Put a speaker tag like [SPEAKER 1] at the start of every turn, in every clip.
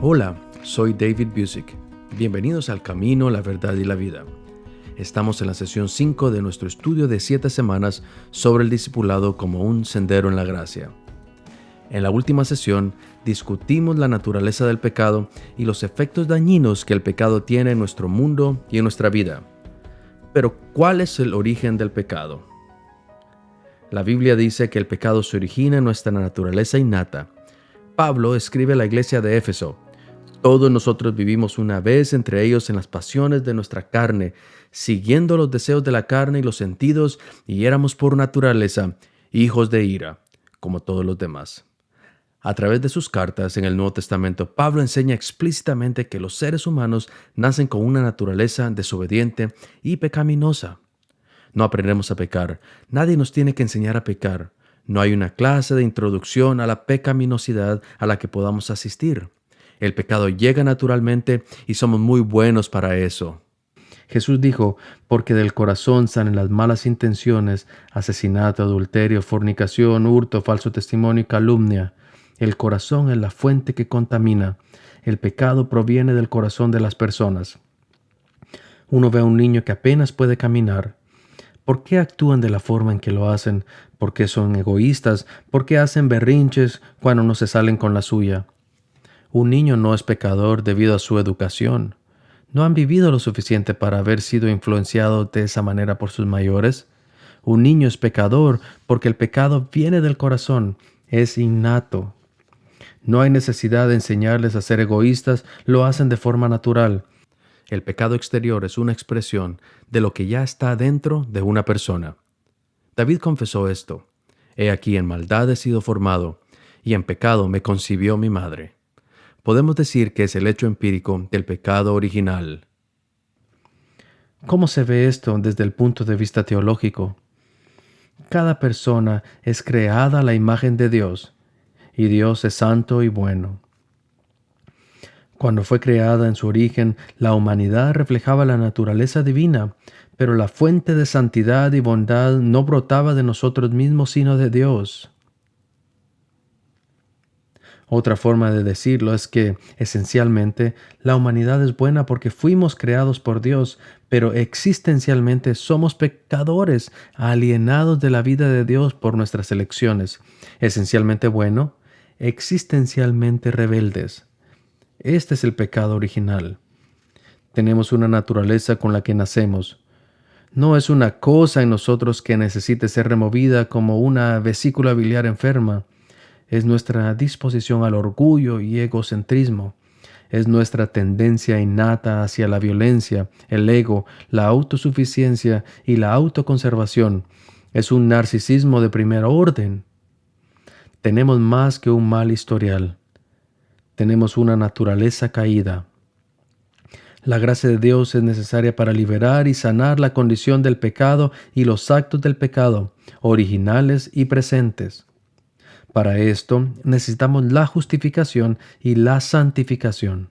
[SPEAKER 1] Hola, soy David Busick. Bienvenidos al Camino, la Verdad y la Vida. Estamos en la sesión 5 de nuestro estudio de 7 semanas sobre el discipulado como un sendero en la gracia. En la última sesión discutimos la naturaleza del pecado y los efectos dañinos que el pecado tiene en nuestro mundo y en nuestra vida. Pero, ¿cuál es el origen del pecado? La Biblia dice que el pecado se origina en nuestra naturaleza innata. Pablo escribe a la iglesia de Éfeso: todos nosotros vivimos una vez entre ellos en las pasiones de nuestra carne, siguiendo los deseos de la carne y los sentidos, y éramos por naturaleza hijos de ira, como todos los demás. A través de sus cartas en el Nuevo Testamento, Pablo enseña explícitamente que los seres humanos nacen con una naturaleza desobediente y pecaminosa. No aprendemos a pecar. Nadie nos tiene que enseñar a pecar. No hay una clase de introducción a la pecaminosidad a la que podamos asistir. El pecado llega naturalmente y somos muy buenos para eso. Jesús dijo: porque del corazón salen las malas intenciones, asesinato, adulterio, fornicación, hurto, falso testimonio y calumnia. El corazón es la fuente que contamina. El pecado proviene del corazón de las personas. Uno ve a un niño que apenas puede caminar. ¿Por qué actúan de la forma en que lo hacen? ¿Por qué son egoístas? ¿Por qué hacen berrinches cuando no se salen con la suya? Un niño no es pecador debido a su educación. ¿No han vivido lo suficiente para haber sido influenciados de esa manera por sus mayores? Un niño es pecador porque el pecado viene del corazón, es innato. No hay necesidad de enseñarles a ser egoístas, lo hacen de forma natural. El pecado exterior es una expresión de lo que ya está dentro de una persona. David confesó esto: he aquí en maldad he sido formado, y en pecado me concibió mi madre. Podemos decir que es el hecho empírico del pecado original. ¿Cómo se ve esto desde el punto de vista teológico? Cada persona es creada a la imagen de Dios, y Dios es santo y bueno. Cuando fue creada en su origen, la humanidad reflejaba la naturaleza divina, pero la fuente de santidad y bondad no brotaba de nosotros mismos, sino de Dios. Otra forma de decirlo es que, esencialmente, la humanidad es buena porque fuimos creados por Dios, pero existencialmente somos pecadores, alienados de la vida de Dios por nuestras elecciones. Esencialmente bueno, existencialmente rebeldes. Este es el pecado original. Tenemos una naturaleza con la que nacemos. No es una cosa en nosotros que necesite ser removida como una vesícula biliar enferma. Es nuestra disposición al orgullo y egocentrismo. Es nuestra tendencia innata hacia la violencia, el ego, la autosuficiencia y la autoconservación. Es un narcisismo de primer orden. Tenemos más que un mal historial. Tenemos una naturaleza caída. La gracia de Dios es necesaria para liberar y sanar la condición del pecado y los actos del pecado, originales y presentes. Para esto necesitamos la justificación y la santificación.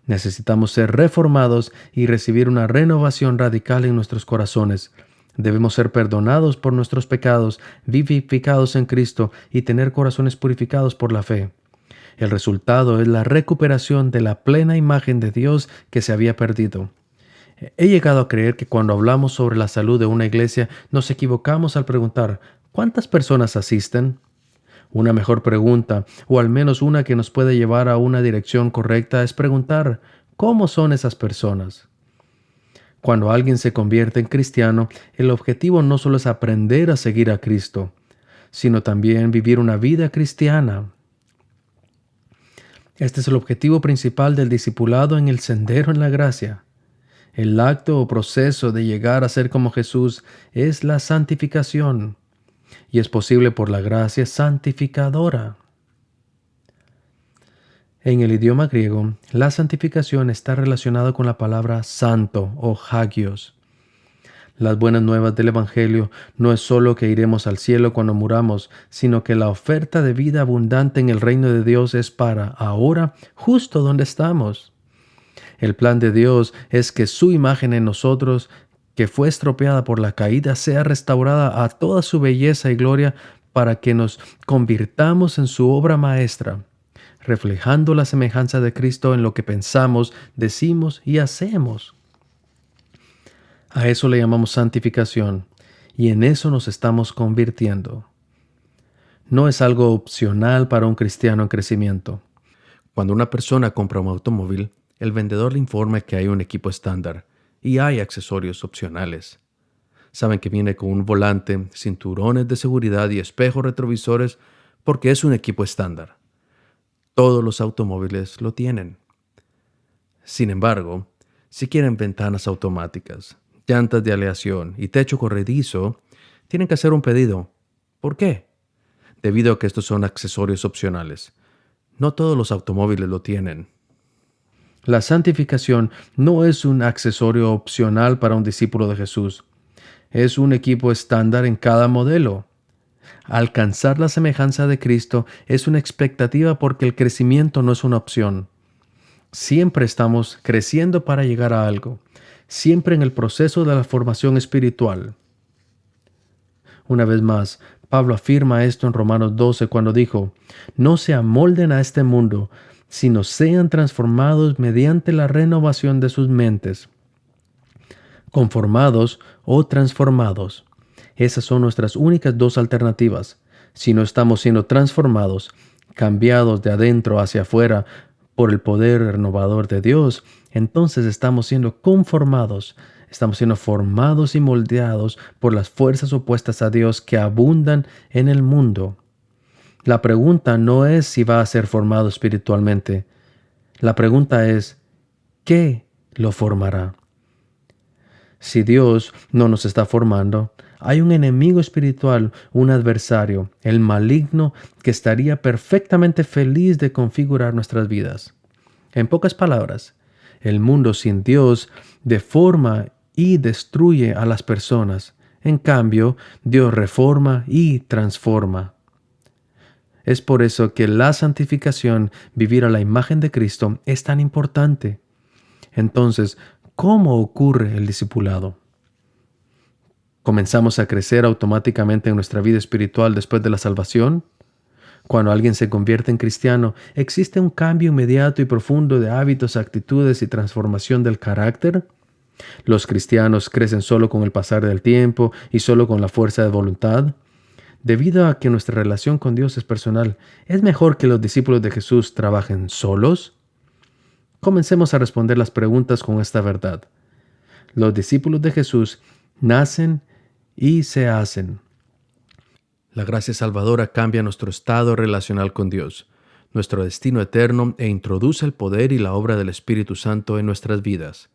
[SPEAKER 1] Necesitamos ser reformados y recibir una renovación radical en nuestros corazones. Debemos ser perdonados por nuestros pecados, vivificados en Cristo y tener corazones purificados por la fe. El resultado es la recuperación de la plena imagen de Dios que se había perdido. He llegado a creer que cuando hablamos sobre la salud de una iglesia nos equivocamos al preguntar: ¿cuántas personas asisten? Una mejor pregunta, o al menos una que nos puede llevar a una dirección correcta, es preguntar: ¿cómo son esas personas? Cuando alguien se convierte en cristiano, el objetivo no solo es aprender a seguir a Cristo, sino también vivir una vida cristiana. Este es el objetivo principal del discipulado en el sendero en la gracia. El acto o proceso de llegar a ser como Jesús es la santificación, y es posible por la gracia santificadora. En el idioma griego, la santificación está relacionada con la palabra santo o hagios. Las buenas nuevas del Evangelio no es solo que iremos al cielo cuando muramos, sino que la oferta de vida abundante en el reino de Dios es para ahora, justo donde estamos. El plan de Dios es que su imagen en nosotros, que fue estropeada por la caída, sea restaurada a toda su belleza y gloria para que nos convirtamos en su obra maestra. reflejando la semejanza de Cristo en lo que pensamos, decimos y hacemos. A eso le llamamos santificación, y en eso nos estamos convirtiendo. No es algo opcional para un cristiano en crecimiento. Cuando una persona compra un automóvil, el vendedor le informa que hay un equipo estándar y hay accesorios opcionales. Saben que viene con un volante, cinturones de seguridad y espejos retrovisores porque es un equipo estándar. Todos los automóviles lo tienen. Sin embargo, si quieren ventanas automáticas, llantas de aleación y techo corredizo, tienen que hacer un pedido. ¿Por qué? Debido a que estos son accesorios opcionales. No todos los automóviles lo tienen. La santificación no es un accesorio opcional para un discípulo de Jesús. Es un equipo estándar en cada modelo. Alcanzar la semejanza de Cristo es una expectativa porque el crecimiento no es una opción. Siempre estamos creciendo para llegar a algo, siempre en el proceso de la formación espiritual. Una vez más, Pablo afirma esto en Romanos 12 cuando dijo: «No se amolden a este mundo, sino sean transformados mediante la renovación de sus mentes». Conformados o transformados. Esas son nuestras únicas dos alternativas. Si no estamos siendo transformados, cambiados de adentro hacia afuera por el poder renovador de Dios, entonces estamos siendo conformados, estamos siendo formados y moldeados por las fuerzas opuestas a Dios que abundan en el mundo. La pregunta no es si va a ser formado espiritualmente. La pregunta es, ¿qué lo formará? Si Dios no nos está formando, hay un enemigo espiritual, un adversario, el maligno, que estaría perfectamente feliz de configurar nuestras vidas. En pocas palabras, el mundo sin Dios deforma y destruye a las personas. En cambio, Dios reforma y transforma. Es por eso que la santificación, vivir a la imagen de Cristo, es tan importante. Entonces, ¿cómo ocurre el discipulado? ¿Comenzamos a crecer automáticamente en nuestra vida espiritual después de la salvación? Cuando alguien se convierte en cristiano, ¿existe un cambio inmediato y profundo de hábitos, actitudes y transformación del carácter? ¿Los cristianos crecen solo con el pasar del tiempo y solo con la fuerza de voluntad? Debido a que nuestra relación con Dios es personal, ¿es mejor que los discípulos de Jesús trabajen solos? Comencemos a responder las preguntas con esta verdad. Los discípulos de Jesús nacen y se hacen. La gracia salvadora cambia nuestro estado relacional con Dios, nuestro destino eterno e introduce el poder y la obra del Espíritu Santo en nuestras vidas.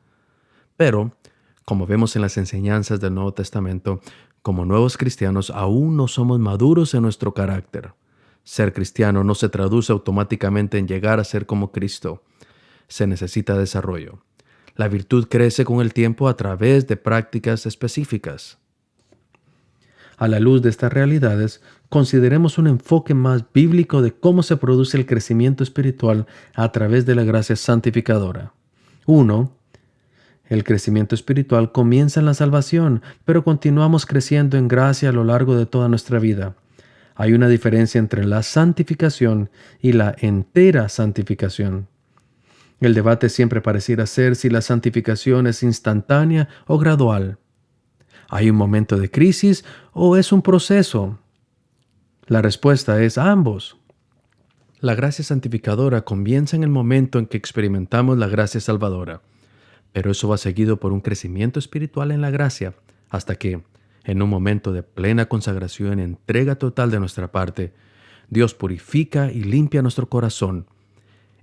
[SPEAKER 1] Pero, como vemos en las enseñanzas del Nuevo Testamento, como nuevos cristianos aún no somos maduros en nuestro carácter. Ser cristiano no se traduce automáticamente en llegar a ser como Cristo. Se necesita desarrollo. La virtud crece con el tiempo a través de prácticas específicas. A la luz de estas realidades, consideremos un enfoque más bíblico de cómo se produce el crecimiento espiritual a través de la gracia santificadora. 1. El crecimiento espiritual comienza en la salvación, pero continuamos creciendo en gracia a lo largo de toda nuestra vida. Hay una diferencia entre la santificación y la entera santificación. El debate siempre pareciera ser si la santificación es instantánea o gradual. ¿Hay un momento de crisis o es un proceso? La respuesta es ambos. La gracia santificadora comienza en el momento en que experimentamos la gracia salvadora, pero eso va seguido por un crecimiento espiritual en la gracia, hasta que, en un momento de plena consagración y entrega total de nuestra parte, Dios purifica y limpia nuestro corazón.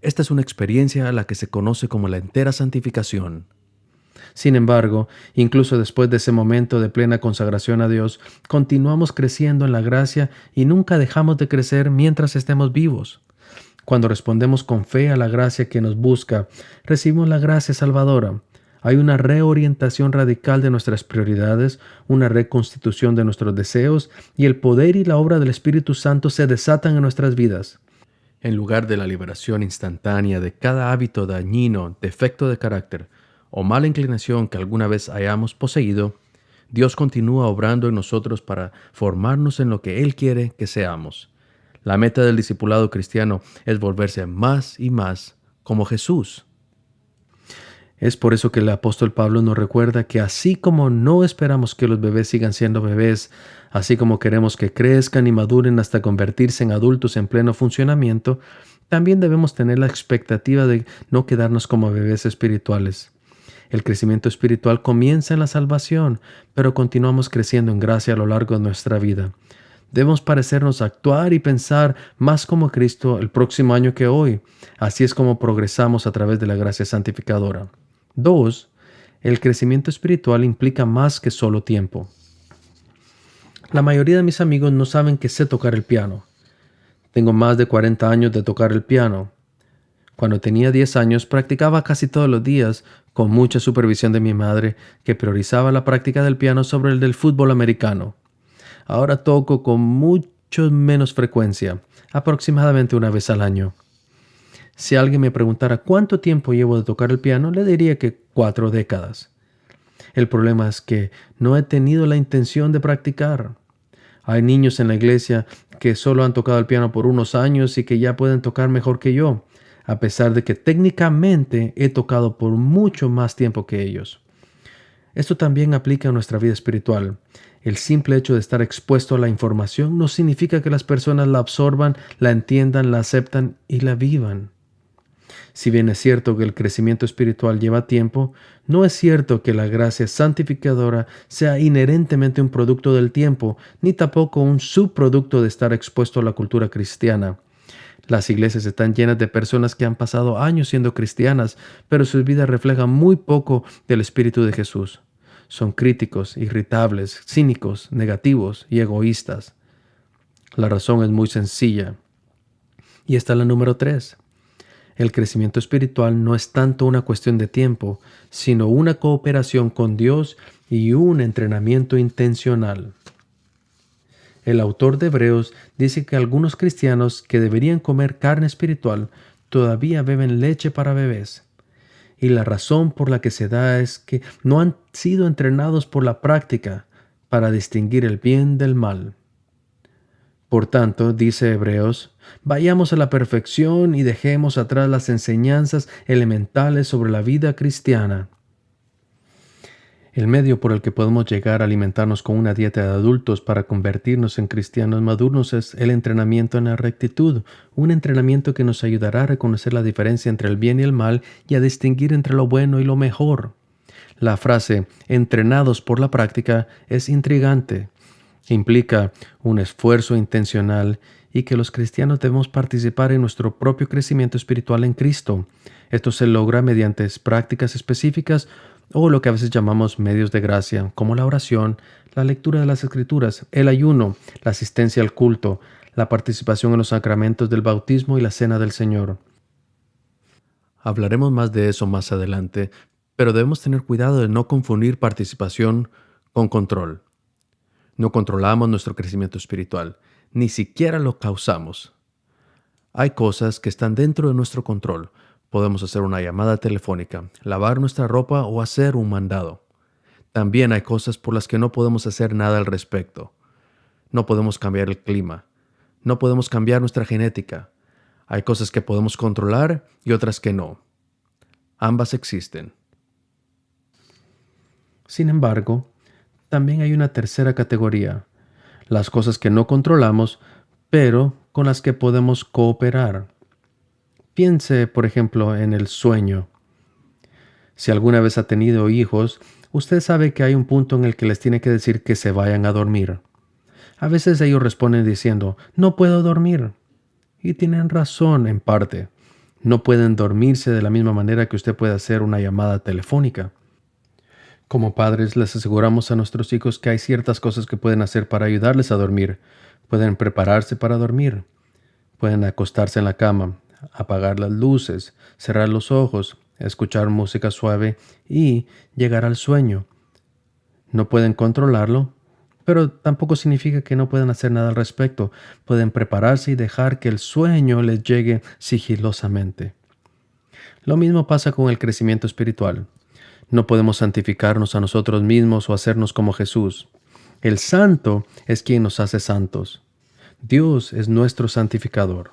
[SPEAKER 1] Esta es una experiencia a la que se conoce como la entera santificación. Sin embargo, incluso después de ese momento de plena consagración a Dios, continuamos creciendo en la gracia y nunca dejamos de crecer mientras estemos vivos. Cuando respondemos con fe a la gracia que nos busca, recibimos la gracia salvadora. Hay una reorientación radical de nuestras prioridades, una reconstitución de nuestros deseos y el poder y la obra del Espíritu Santo se desatan en nuestras vidas. En lugar de la liberación instantánea de cada hábito dañino, defecto de carácter o mala inclinación que alguna vez hayamos poseído, Dios continúa obrando en nosotros para formarnos en lo que Él quiere que seamos. La meta del discipulado cristiano es volverse más y más como Jesús. Es por eso que el apóstol Pablo nos recuerda que así como no esperamos que los bebés sigan siendo bebés, así como queremos que crezcan y maduren hasta convertirse en adultos en pleno funcionamiento, también debemos tener la expectativa de no quedarnos como bebés espirituales. El crecimiento espiritual comienza en la salvación, pero continuamos creciendo en gracia a lo largo de nuestra vida. Debemos parecernos actuar y pensar más como Cristo el próximo año que hoy. Así es como progresamos a través de la gracia santificadora. 2. El crecimiento espiritual implica más que solo tiempo. La mayoría de mis amigos no saben que sé tocar el piano. Tengo más de 40 años de tocar el piano. Cuando tenía 10 años practicaba casi todos los días con mucha supervisión de mi madre, que priorizaba la práctica del piano sobre el del fútbol americano. Ahora toco con mucho menos frecuencia, aproximadamente una vez al año. Si alguien me preguntara cuánto tiempo llevo de tocar el piano, le diría que 4 décadas. El problema es que no he tenido la intención de practicar. Hay niños en la iglesia que solo han tocado el piano por unos años y que ya pueden tocar mejor que yo, a pesar de que técnicamente he tocado por mucho más tiempo que ellos. Esto también aplica a nuestra vida espiritual. El simple hecho de estar expuesto a la información no significa que las personas la absorban, la entiendan, la aceptan y la vivan. Si bien es cierto que el crecimiento espiritual lleva tiempo, no es cierto que la gracia santificadora sea inherentemente un producto del tiempo, ni tampoco un subproducto de estar expuesto a la cultura cristiana. Las iglesias están llenas de personas que han pasado años siendo cristianas, pero sus vidas reflejan muy poco del Espíritu de Jesús. Son críticos, irritables, cínicos, negativos y egoístas. La razón es muy sencilla. Y esta es la número 3. El crecimiento espiritual no es tanto una cuestión de tiempo, sino una cooperación con Dios y un entrenamiento intencional. El autor de Hebreos dice que algunos cristianos que deberían comer carne espiritual todavía beben leche para bebés. Y la razón por la que se da es que no han sido entrenados por la práctica para distinguir el bien del mal. Por tanto, dice Hebreos, vayamos a la perfección y dejemos atrás las enseñanzas elementales sobre la vida cristiana. El medio por el que podemos llegar a alimentarnos con una dieta de adultos para convertirnos en cristianos maduros es el entrenamiento en la rectitud, un entrenamiento que nos ayudará a reconocer la diferencia entre el bien y el mal y a distinguir entre lo bueno y lo mejor. La frase entrenados por la práctica es intrigante. Implica un esfuerzo intencional y que los cristianos debemos participar en nuestro propio crecimiento espiritual en Cristo. Esto se logra mediante prácticas específicas o lo que a veces llamamos medios de gracia, como la oración, la lectura de las Escrituras, el ayuno, la asistencia al culto, la participación en los sacramentos del bautismo y la cena del Señor. Hablaremos más de eso más adelante, pero debemos tener cuidado de no confundir participación con control. No controlamos nuestro crecimiento espiritual, ni siquiera lo causamos. Hay cosas que están dentro de nuestro control. Podemos hacer una llamada telefónica, lavar nuestra ropa o hacer un mandado. También hay cosas por las que no podemos hacer nada al respecto. No podemos cambiar el clima. No podemos cambiar nuestra genética. Hay cosas que podemos controlar y otras que no. Ambas existen. Sin embargo, también hay una tercera categoría, las cosas que no controlamos, pero con las que podemos cooperar. Piense, por ejemplo, en el sueño. Si alguna vez ha tenido hijos, usted sabe que hay un punto en el que les tiene que decir que se vayan a dormir. A veces ellos responden diciendo, no puedo dormir. Y tienen razón en parte. No pueden dormirse de la misma manera que usted puede hacer una llamada telefónica. Como padres les aseguramos a nuestros hijos que hay ciertas cosas que pueden hacer para ayudarles a dormir. Pueden prepararse para dormir. Pueden acostarse en la cama, apagar las luces, cerrar los ojos, escuchar música suave y llegar al sueño. No pueden controlarlo, pero tampoco significa que no puedan hacer nada al respecto. Pueden prepararse y dejar que el sueño les llegue sigilosamente. Lo mismo pasa con el crecimiento espiritual. No podemos santificarnos a nosotros mismos o hacernos como Jesús. El santo es quien nos hace santos. Dios es nuestro santificador.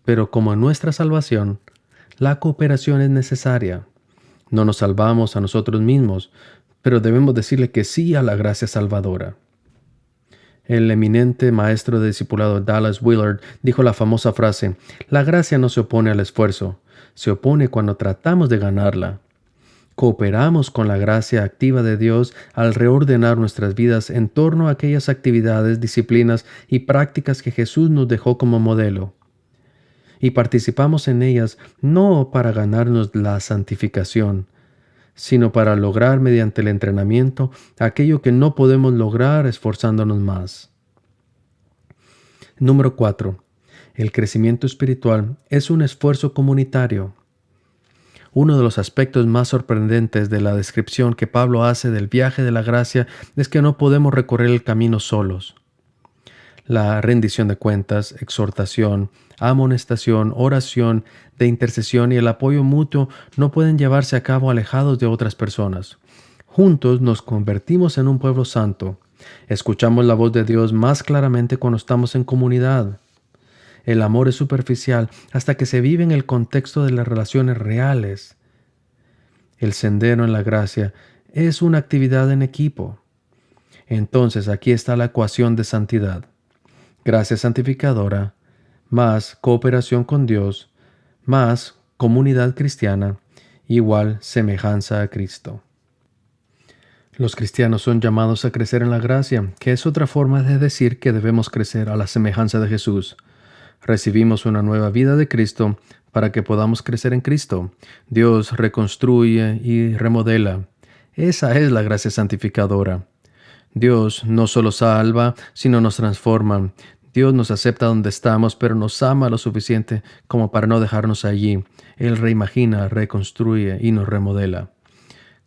[SPEAKER 1] Pero como en nuestra salvación, la cooperación es necesaria. No nos salvamos a nosotros mismos, pero debemos decirle que sí a la gracia salvadora. El eminente maestro de discipulado Dallas Willard dijo la famosa frase: "La gracia no se opone al esfuerzo, se opone cuando tratamos de ganarla". Cooperamos con la gracia activa de Dios al reordenar nuestras vidas en torno a aquellas actividades, disciplinas y prácticas que Jesús nos dejó como modelo. Y participamos en ellas no para ganarnos la santificación, sino para lograr mediante el entrenamiento aquello que no podemos lograr esforzándonos más. Número 4. El crecimiento espiritual es un esfuerzo comunitario. Uno de los aspectos más sorprendentes de la descripción que Pablo hace del viaje de la gracia es que no podemos recorrer el camino solos. La rendición de cuentas, exhortación, amonestación, oración, de intercesión y el apoyo mutuo no pueden llevarse a cabo alejados de otras personas. Juntos nos convertimos en un pueblo santo. Escuchamos la voz de Dios más claramente cuando estamos en comunidad. El amor es superficial hasta que se vive en el contexto de las relaciones reales. El sendero en la gracia es una actividad en equipo. Entonces aquí está la ecuación de santidad. Gracia santificadora, más cooperación con Dios, más comunidad cristiana, igual semejanza a Cristo. Los cristianos son llamados a crecer en la gracia, que es otra forma de decir que debemos crecer a la semejanza de Jesús. Recibimos una nueva vida de Cristo para que podamos crecer en Cristo. Dios reconstruye y remodela. Esa es la gracia santificadora. Dios no solo salva, sino nos transforma. Dios nos acepta donde estamos, pero nos ama lo suficiente como para no dejarnos allí. Él reimagina, reconstruye y nos remodela.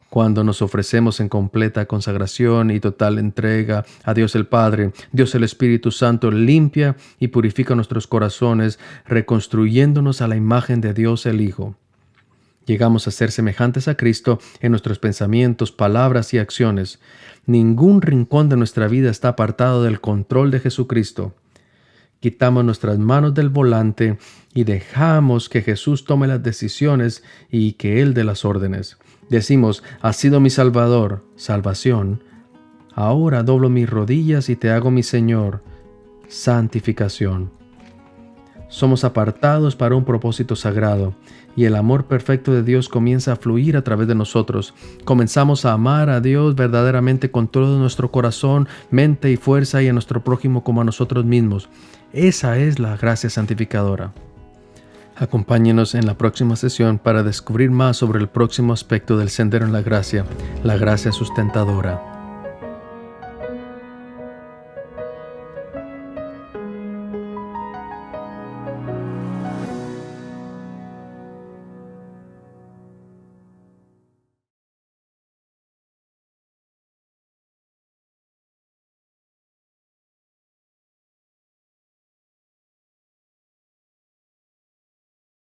[SPEAKER 1] Cuando nos ofrecemos en completa consagración y total entrega a Dios el Padre, Dios el Espíritu Santo limpia y purifica nuestros corazones, reconstruyéndonos a la imagen de Dios el Hijo. Llegamos a ser semejantes a Cristo en nuestros pensamientos, palabras y acciones. Ningún rincón de nuestra vida está apartado del control de Jesucristo. Quitamos nuestras manos del volante y dejamos que Jesús tome las decisiones y que Él dé las órdenes. Decimos: "Has sido mi Salvador, salvación. Ahora doblo mis rodillas y te hago mi Señor, santificación". Somos apartados para un propósito sagrado y el amor perfecto de Dios comienza a fluir a través de nosotros. Comenzamos a amar a Dios verdaderamente con todo nuestro corazón, mente y fuerza, y a nuestro prójimo como a nosotros mismos. Esa es la gracia santificadora. Acompáñenos en la próxima sesión para descubrir más sobre el próximo aspecto del sendero en la gracia sustentadora.